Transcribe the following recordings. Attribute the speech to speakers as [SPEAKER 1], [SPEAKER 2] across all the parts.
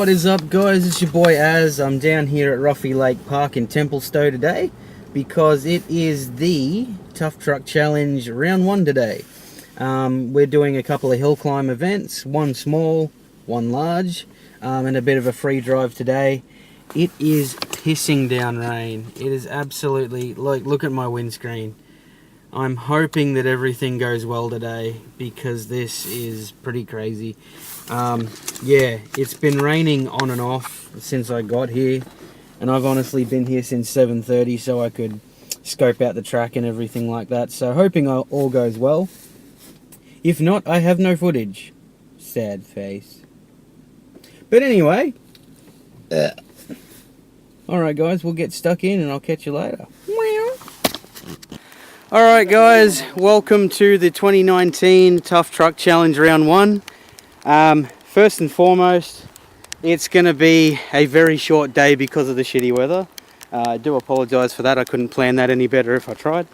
[SPEAKER 1] What is up, guys? It's your boy Az. I'm down here at Roughy Lake Park in Templestowe today because it is the Tough Truck Challenge round 1 today. We're doing a couple of hill climb events, one small, one large, and a bit of a free drive today. It is pissing down rain. It is absolutely, like, look at my windscreen. I'm hoping that everything goes well today because this is pretty crazy. Yeah, it's been raining on and off since I got here, and I've honestly been here since 7:30 so I could scope out the track and everything like that. So hoping all goes well. If not, I have no footage. Sad face. But anyway, alright guys, we'll get stuck in and I'll catch you later. Alright guys, welcome to the 2019 Tough Truck Challenge round 1. First and foremost, it's going to be a very short day because of the shitty weather. I do apologise for that, I couldn't plan that any better if I tried.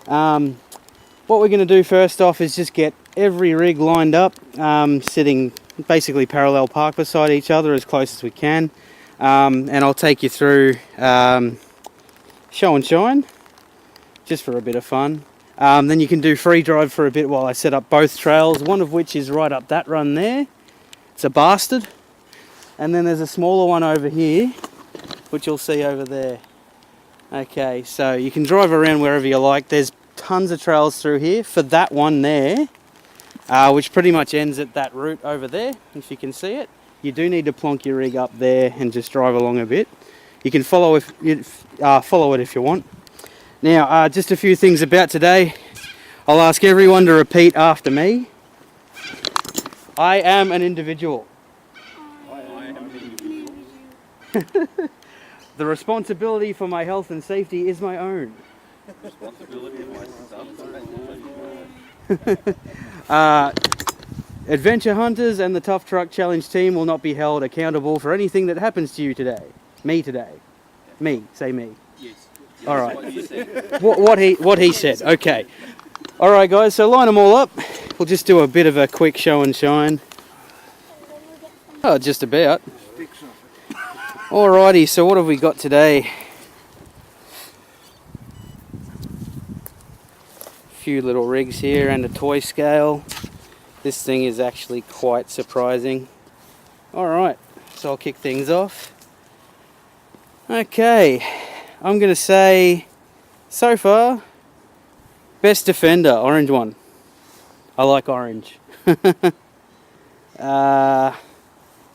[SPEAKER 1] What we're going to do first off is just get every rig lined up, sitting basically parallel park beside each other as close as we can. And I'll take you through show and shine, just for a bit of fun. Then you can do free drive for a bit while I set up both trails, one of which is right up that run there. It's a bastard. And then there's a smaller one over here, which you'll see over there. Okay, so you can drive around wherever you like. There's tons of trails through here. For that one there, which pretty much ends at that route over there, if you can see it, you do need to plonk your rig up there and just drive along a bit. You can follow it if you want. Now, just a few things about today. I'll ask everyone to repeat after me. I am an individual. I am an individual. The responsibility for my health and safety is my own. Responsibility of my adventure hunters and the Tough Truck Challenge team will not be held accountable for anything that happens to you today. Me today. Me. Say me. Yes. All right. What he said. Okay. All right, guys. So line them all up. We'll just do a bit of a quick show and shine. Oh, just about. Alrighty. So what have we got today? A few little rigs here and a toy scale. This thing is actually quite surprising. All right. So I'll kick things off. Okay. I'm going to say, so far, best defender, orange one. I like orange.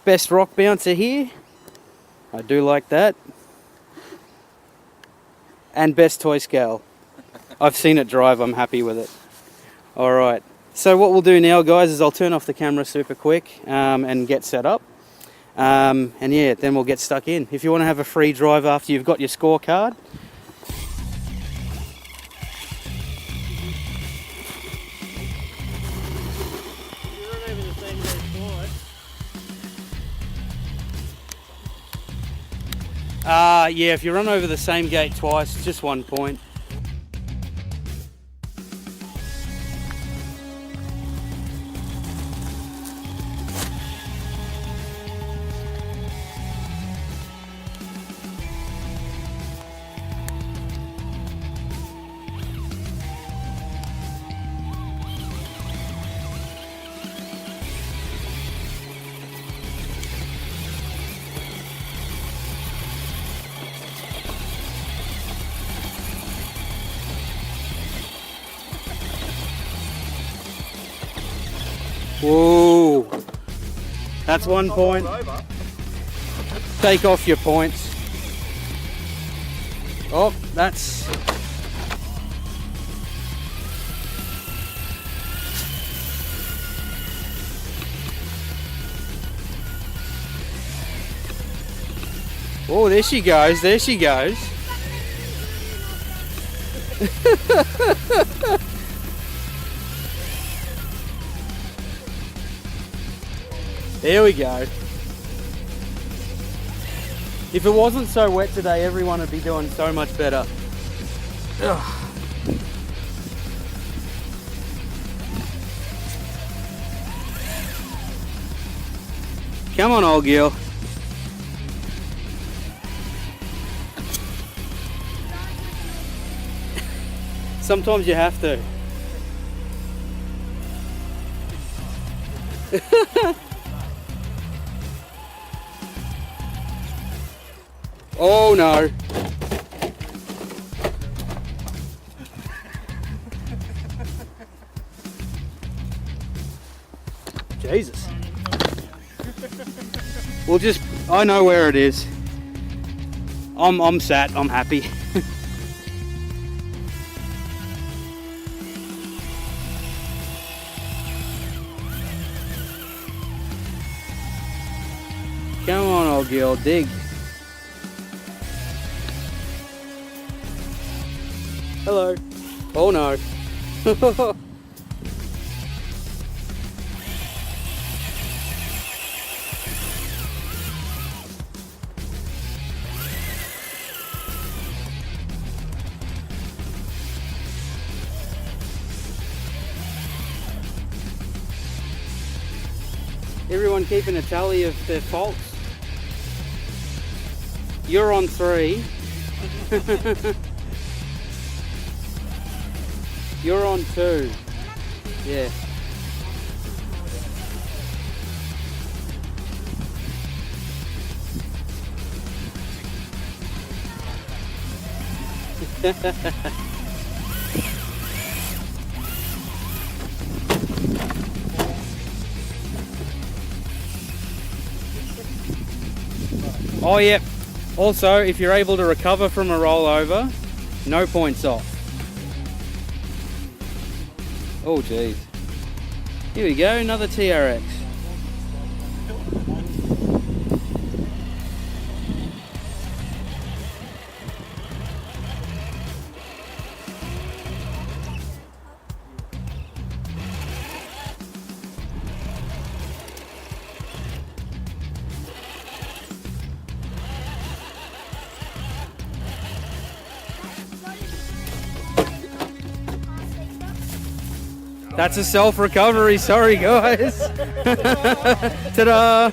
[SPEAKER 1] Best rock bouncer here. I do like that. And best toy scale. I've seen it drive, I'm happy with it. Alright, so what we'll do now, guys, is I'll turn off the camera super quick and get set up. And yeah, then we'll get stuck in. If you want to have a free drive after you've got your scorecard, yeah, if you run over the same gate twice, just 1 point. Whoa, that's 1 point. Take off your points. Oh, that's... Oh, there she goes, there she goes. There we go. If it wasn't so wet today, everyone would be doing so much better. Ugh. Come on, old girl. Sometimes you have to. Oh no. Jesus. We'll just, I know where it is. I'm sat, I'm happy. Come on, old girl, dig. Hello. Oh no. Everyone keeping a tally of their faults. You're on 3. You're on 2. Yeah. Oh yeah. Also, if you're able to recover from a rollover, no points off. Oh geez. Here we go, another TRX. That's a self-recovery, sorry guys. Ta-da!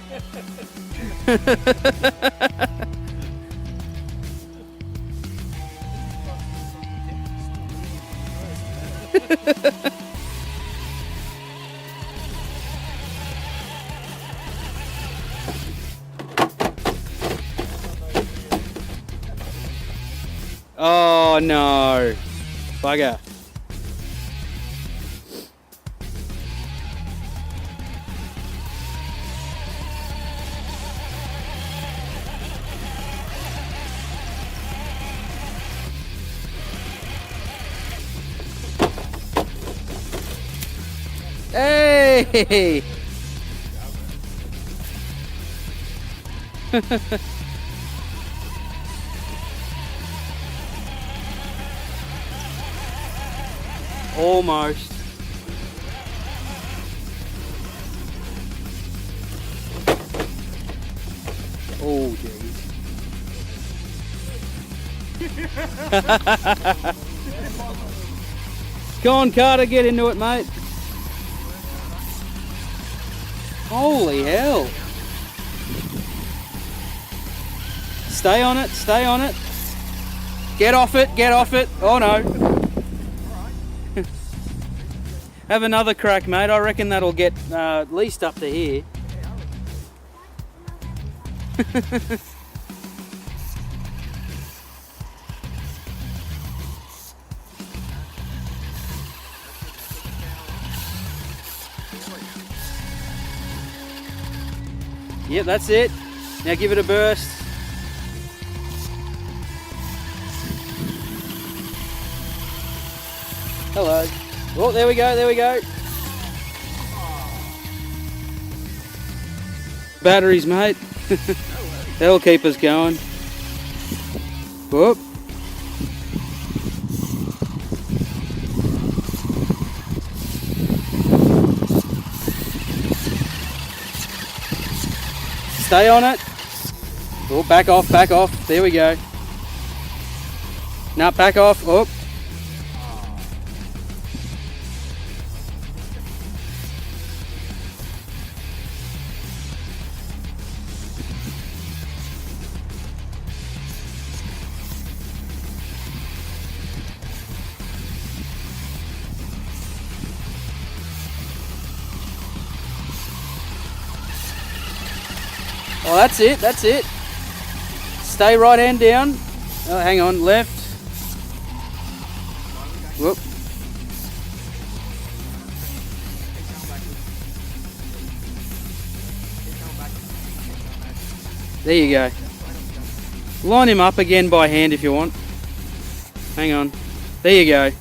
[SPEAKER 1] Oh no, bugger. Hey! Almost. Oh, jeez. Go on, Carter, get into it, mate. Holy hell. Stay on it, stay on it. Get off it, get off it. Oh no. Have another crack, mate. I reckon that'll get at least up to here. Yep, that's it. Now give it a burst. Hello. Oh, there we go, there we go. Batteries, mate. That'll keep us going. Whoop. Stay on it. Oh, back off, back off. There we go. Now back off. Oh. Oh, that's it, that's it. Stay right hand down. Oh, hang on, left. Whoop. There you go. Line him up again by hand if you want. Hang on. There you go.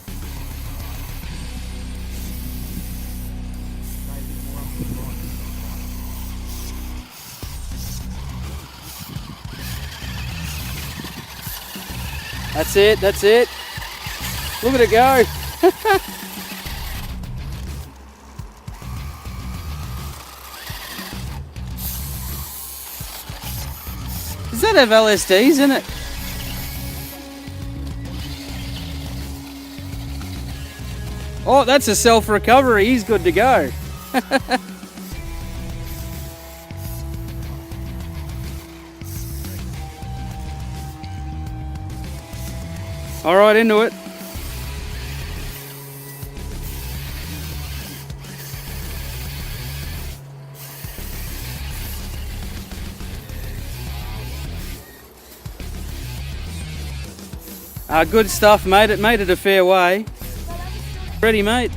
[SPEAKER 1] That's it, that's it. Look at it go. Does that have LSDs in it? Oh, that's a self-recovery. He's good to go. All right, into it. Good stuff, mate. It made it a fair way. Ready, mate?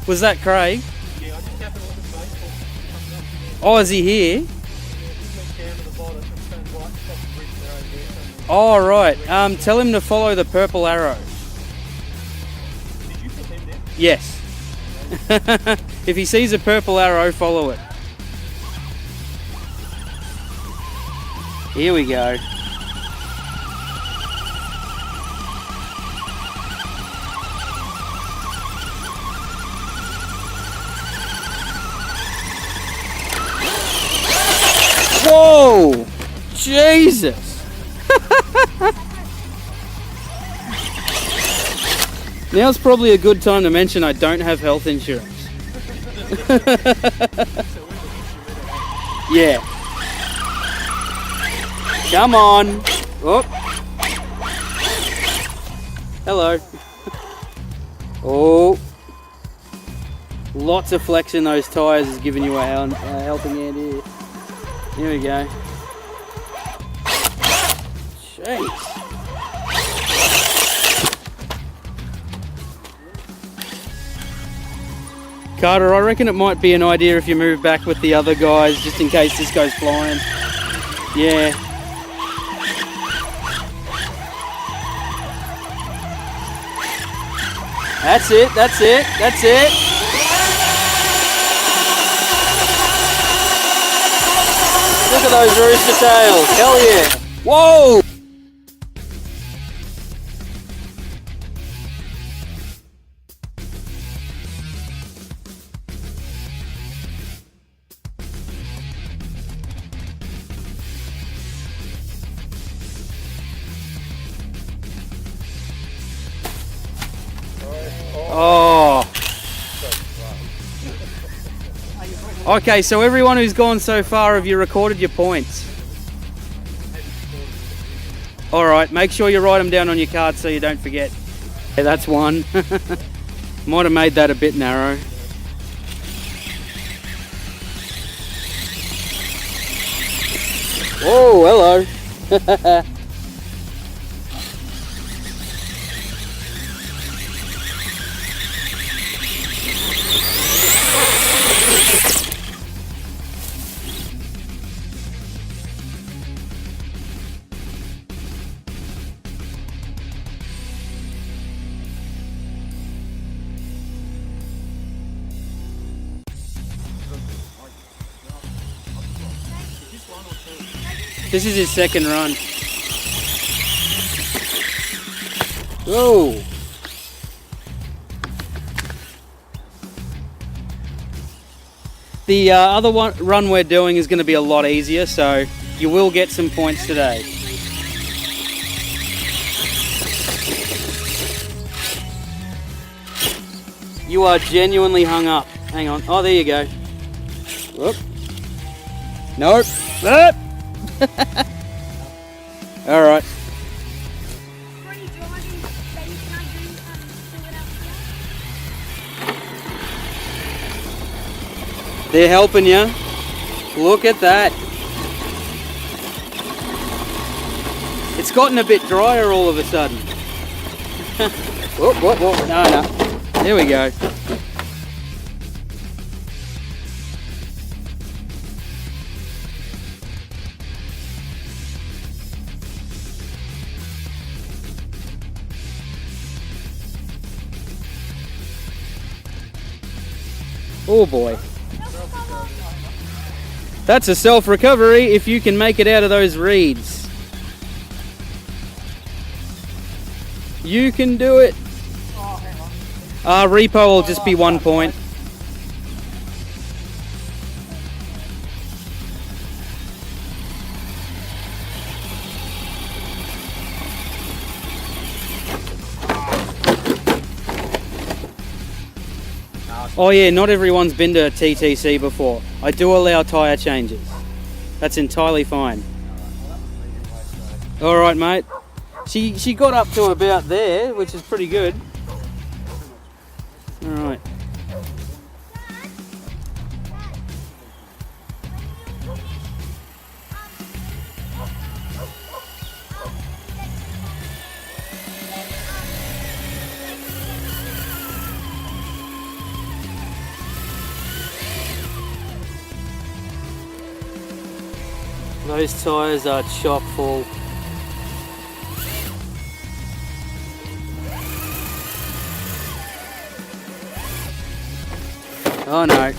[SPEAKER 1] Was that Craig?
[SPEAKER 2] Yeah, I just happened to look at Facebook.
[SPEAKER 1] Oh, is he here?
[SPEAKER 2] He went down to the bottom and turned right across the bridge there over there.
[SPEAKER 1] Oh, right. Tell him to follow the purple arrow.
[SPEAKER 2] Did you put him there?
[SPEAKER 1] Yes. If he sees a purple arrow, follow it. Here we go. Whoa! Jesus! Now's probably a good time to mention I don't have health insurance. Yeah. Come on. Oh. Hello. Oh. Lots of flex in those tyres is giving you a helping hand here. Here we go. Jeez. Carter, I reckon it might be an idea if you move back with the other guys just in case this goes flying. Yeah. That's it, that's it, that's it. Look at those rooster tails. Hell yeah. Whoa! Oh. Okay, so everyone who's gone so far, have you recorded your points? Alright, make sure you write them down on your card so you don't forget. Yeah, that's one. Might have made that a bit narrow. Oh, hello. This is his second run. Whoa! The other run we're doing is going to be a lot easier, so you will get some points today. You are genuinely hung up. Hang on. Oh, there you go. Whoop. Nope. Nope. All right. They're helping you. Look at that. It's gotten a bit drier all of a sudden. Whoop, whoop, whoop. No, no. There we go. Oh boy. That's a self-recovery if you can make it out of those reeds. You can do it. Repo will just be 1 point. Oh yeah, not everyone's been to a TTC before. I do allow tyre changes. That's entirely fine. Alright mate. She got up to about there, which is pretty good. Alright. Those tyres are chock full. Oh no.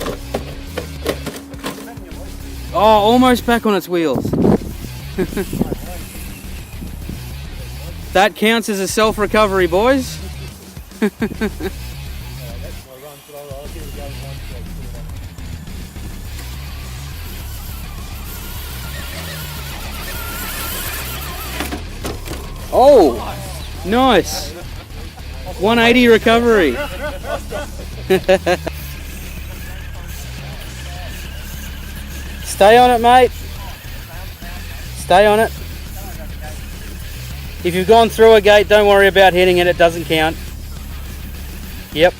[SPEAKER 1] Oh, almost back on its wheels. That counts as a self-recovery, boys. Oh, nice. 180 recovery. Stay on it, mate. Stay on it. If you've gone through a gate, don't worry about hitting it. It doesn't count. Yep.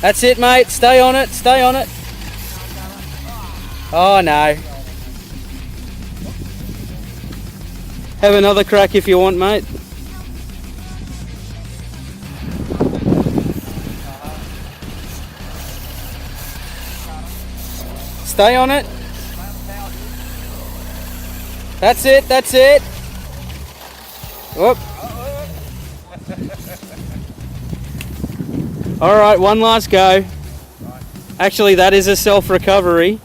[SPEAKER 1] That's it, mate. Stay on it. Stay on it. Oh no. Have another crack if you want, mate. Stay on it. That's it, that's it. Whoop. Alright, one last go. Actually, that is a self-recovery.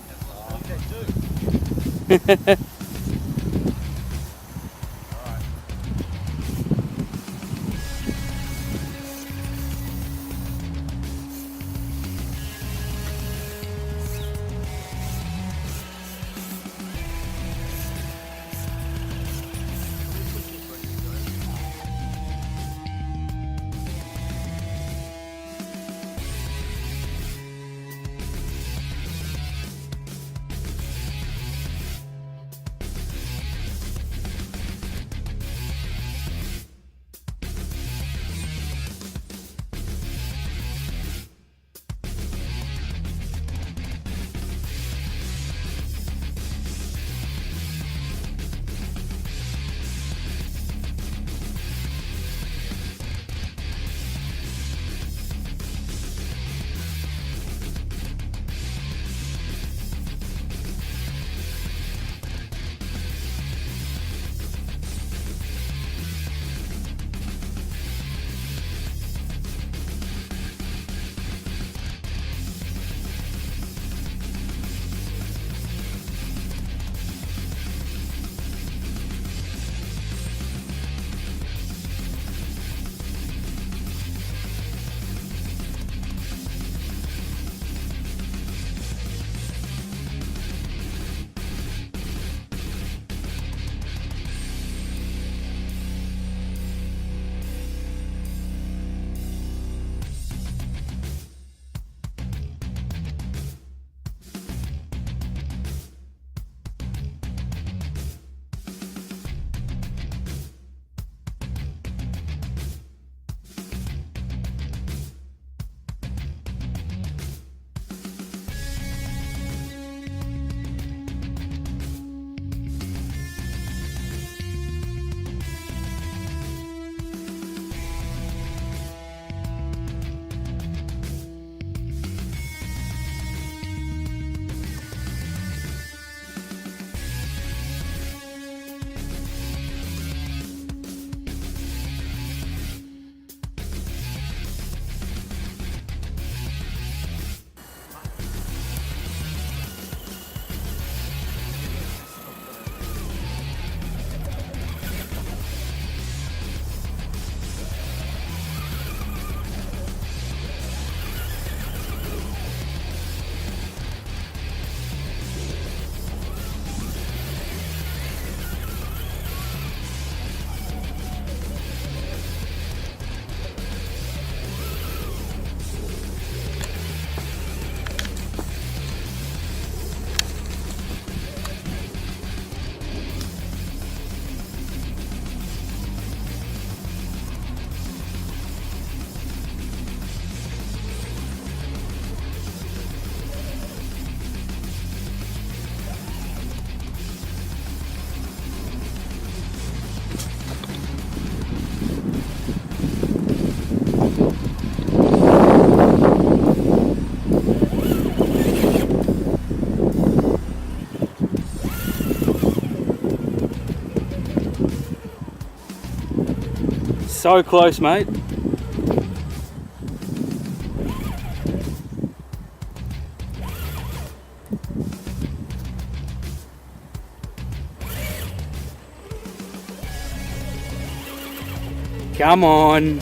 [SPEAKER 1] So close, mate. Come on.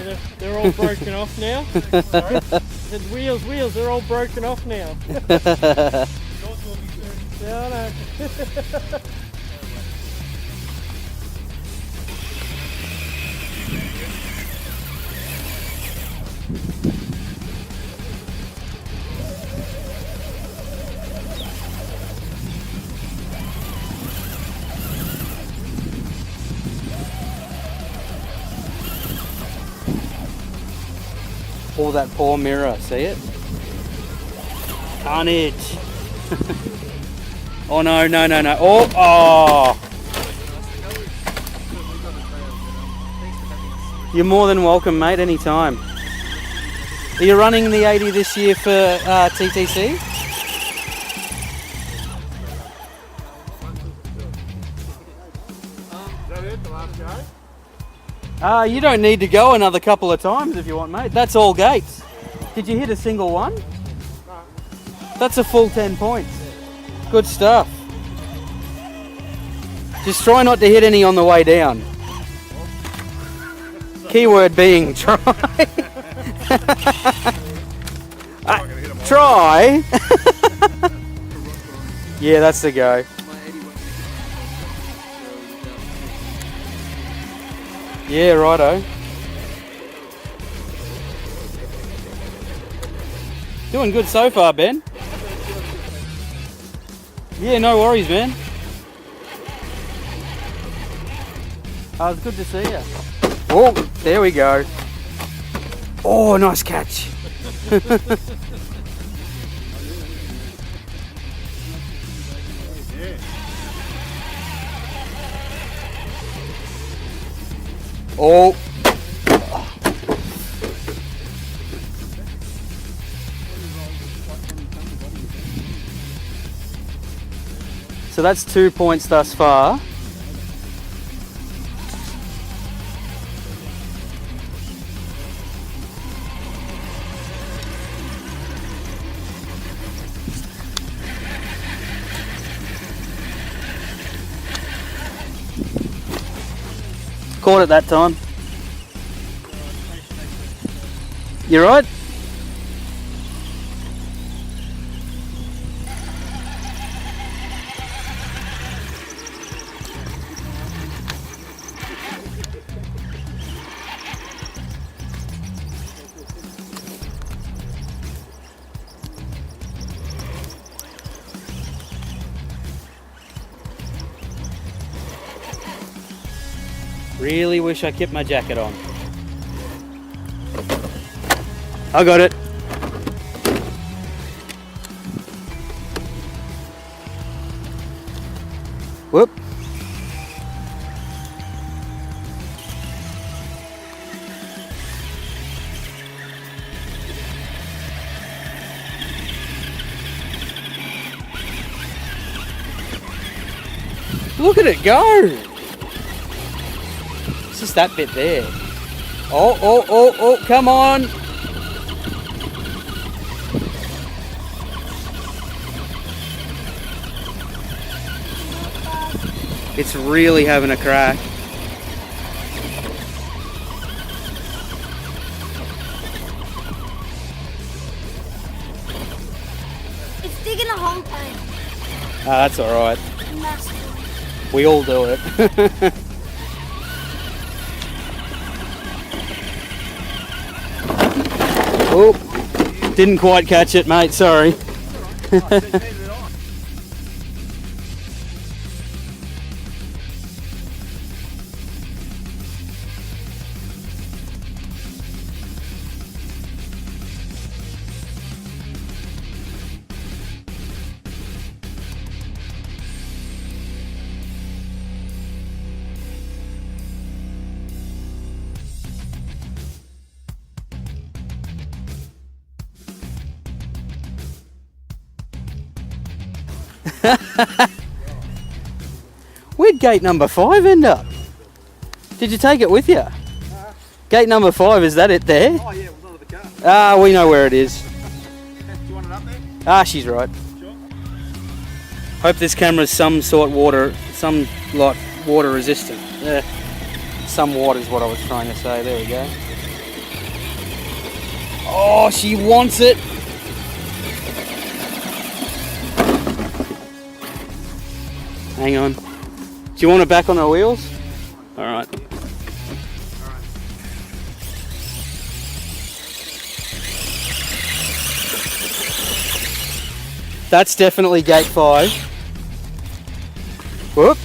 [SPEAKER 2] Yeah, they're all broken off now. The wheels, they're all broken off now. Yeah, I know.
[SPEAKER 1] Oh, that poor mirror, see it? Carnage. Oh no, no, no, no. Oh, oh. You're more than welcome, mate, anytime. Are you running the 80 this year for TTC?
[SPEAKER 2] Is that it, the last go?
[SPEAKER 1] You don't need to go another couple of times if you want, mate. That's all gates. Did you hit a single one?
[SPEAKER 2] No.
[SPEAKER 1] That's a full 10 points. Good stuff. Just try not to hit any on the way down. Keyword being try. Try? Yeah, that's the go. Yeah, righto. Doing good so far, Ben. Yeah, no worries, man. It's good to see you. Oh, there we go. Oh, nice catch. Oh. So that's 2 points thus far. Caught it that time. You right? Really wish I kept my jacket on. I got it. Whoop. Look at it go. Just that bit there. Oh, oh, oh, oh, come on. It's really having a crack.
[SPEAKER 3] It's digging a hole, Tony.
[SPEAKER 1] Ah, that's all right.
[SPEAKER 3] Massive.
[SPEAKER 1] We all do it. Oh, didn't quite catch it, mate, sorry. Where'd gate number 5 end up? Did you take it with you? Gate number 5, is that it there?
[SPEAKER 4] Oh yeah, it was under the car.
[SPEAKER 1] Ah, we know where it is.
[SPEAKER 4] Do you want it up there?
[SPEAKER 1] Ah, she's right.
[SPEAKER 4] Sure.
[SPEAKER 1] Hope this camera's some water resistant. Yeah. Some water is what I was trying to say. There we go. Oh, she wants it. Hang on. Do you want it back on the wheels? All right. That's definitely gate 5. Whoop.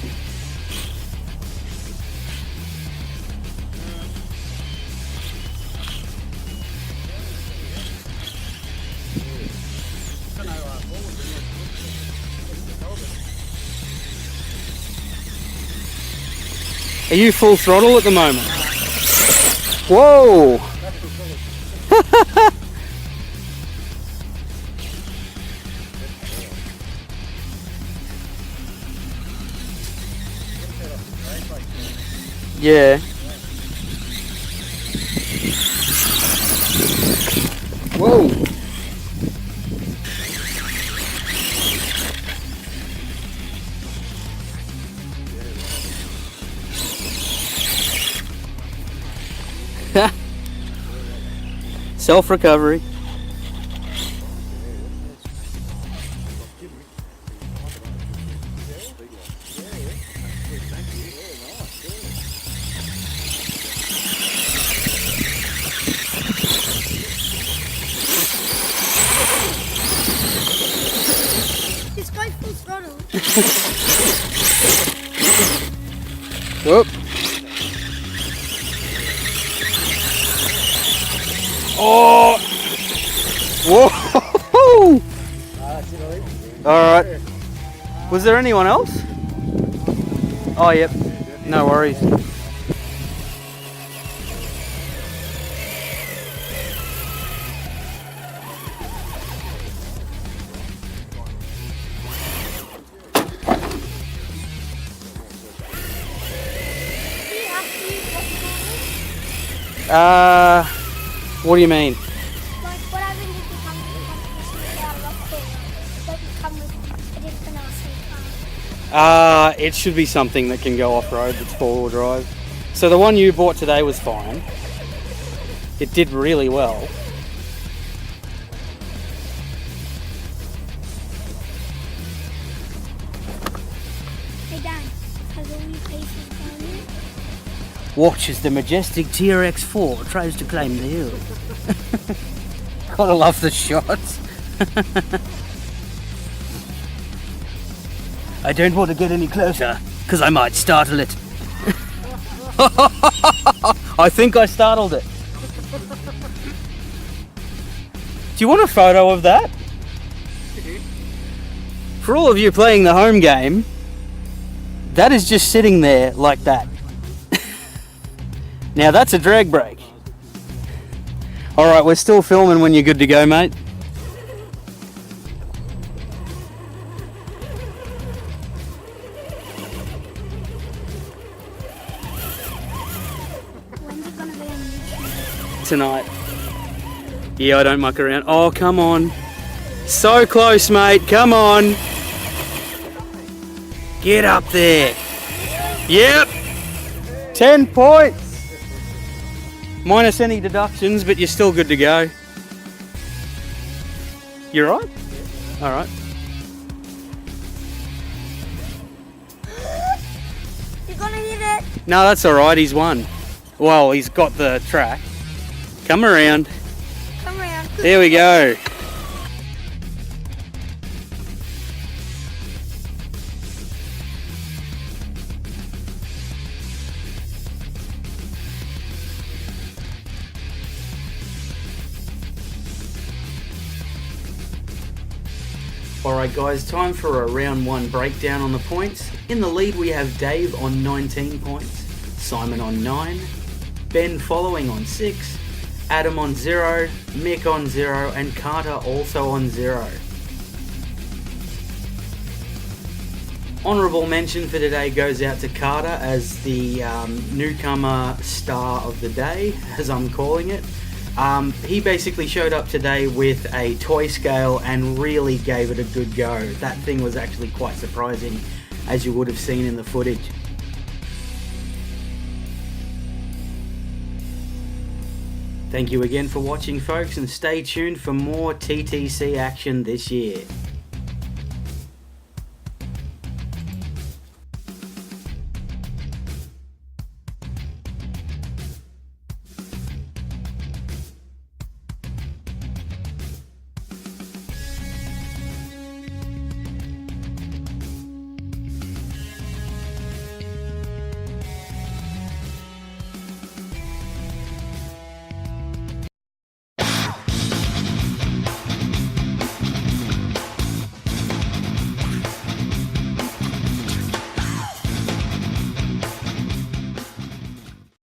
[SPEAKER 1] Are you full throttle at the moment? Whoa! Yeah. Whoa! Self-recovery.
[SPEAKER 3] Just go full throttle.
[SPEAKER 1] Whoop. Oh! Whoa! Alright. Was there anyone else? Oh, yep. No worries.
[SPEAKER 3] Do you have to use what you
[SPEAKER 1] What do you mean?
[SPEAKER 3] like whatever you become with the competition without a rock crawler, but you come with a different RC car.
[SPEAKER 1] It should be something that can go off-road that's four-wheel drive. So the one you bought today was fine. It did really well.
[SPEAKER 3] Hey Dan, has all your pieces down here?
[SPEAKER 1] Watch as the majestic TRX4 tries to climb the hill. Gotta love the shots. I don't want to get any closer, because I might startle it. I think I startled it. Do you want a photo of that? For all of you playing the home game, that is just sitting there like that. Now that's a drag brake. Alright, we're still filming when you're good to go, mate.
[SPEAKER 3] When's it gonna be on YouTube?
[SPEAKER 1] Tonight. Yeah, I don't muck around. Oh, come on. So close, mate. Come on. Get up there. Yep. 10 points. Minus any deductions, but you're still good to go. You right? Alright.
[SPEAKER 3] You're gonna hit it.
[SPEAKER 1] No, that's alright. He's won. Well, he's got the track. Come around.
[SPEAKER 3] Come around.
[SPEAKER 1] Here we go. Alright guys, time for a round 1 breakdown on the points. In the lead we have Dave on 19 points, Simon on 9, Ben following on 6, Adam on 0, Mick on 0 and Carter also on 0. Honourable mention for today goes out to Carter as the newcomer star of the day, as I'm calling it. He basically showed up today with a toy scale and really gave it a good go. That thing was actually quite surprising, as you would have seen in the footage. Thank you again for watching folks, and stay tuned for more TTC action this year.